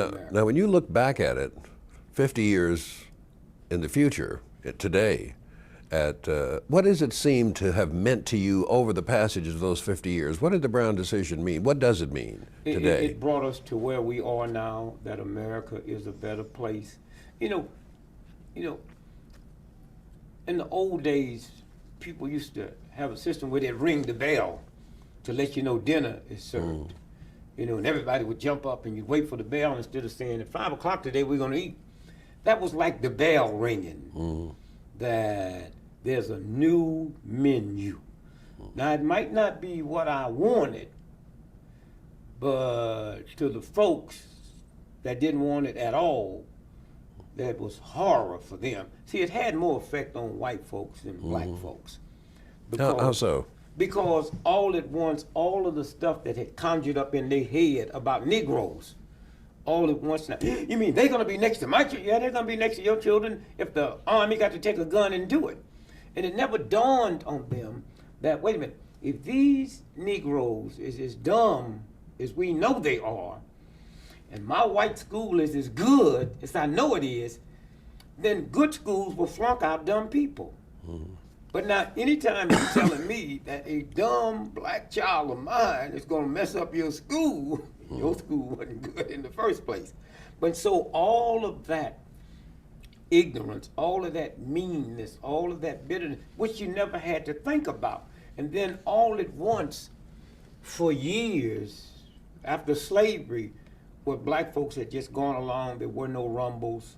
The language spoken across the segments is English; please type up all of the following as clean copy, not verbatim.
America. Now, when you look back at it, 50 years in the future, today, at what does it seem to have meant to you over the passage of those 50 years? What did the Brown decision mean? What does it mean today? It brought us to where we are now, that America is a better place. You know, you know, in the old days, people used to have a system where they'd ring the bell to let you know dinner is served. You know, and everybody would jump up and you'd wait for the bell instead of saying, at 5 o'clock today we're gonna eat. That was like the bell ringing, that there's a new menu. Now, it might not be what I wanted, but to the folks that didn't want it at all, that was horror for them. See, it had more effect on white folks than black folks. How so? Because all at once, all of the stuff that had conjured up in their head about Negroes, all at once now, you mean they're gonna be next to my children? Yeah, they're gonna be next to your children if the army got to take a gun and do it. And it never dawned on them that, wait a minute, if these Negroes is as dumb as we know they are, and my white school is as good as I know it is, then good schools will flunk out dumb people. But now, anytime you're telling me that a dumb black child of mine is gonna mess up your school wasn't good in the first place. But so all of that ignorance, all of that meanness, all of that bitterness, which you never had to think about. And then all at once, for years, after slavery, where black folks had just gone along, there were no rumbles.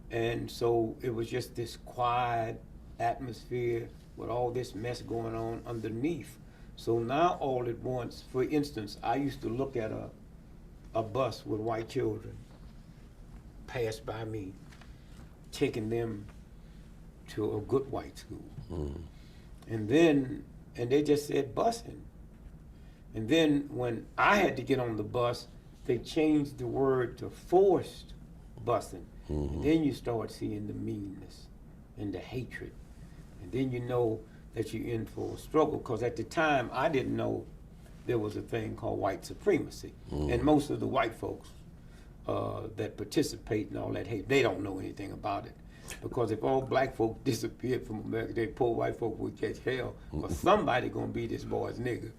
And so it was just this quiet atmosphere with all this mess going on underneath. So now all at once, for instance, I used to look at a bus with white children pass by me, taking them to a good white school. And they just said busing. And then when I had to get on the bus, they changed the word to forced busing. And then you start seeing the meanness and the hatred. And then you know that you're in for a struggle, because at the time I didn't know there was a thing called white supremacy. And most of the white folks that participate in all that hate, they don't know anything about it. Because if all black folk disappeared from America, they poor white folk would catch hell. But somebody gonna be this boy's nigga.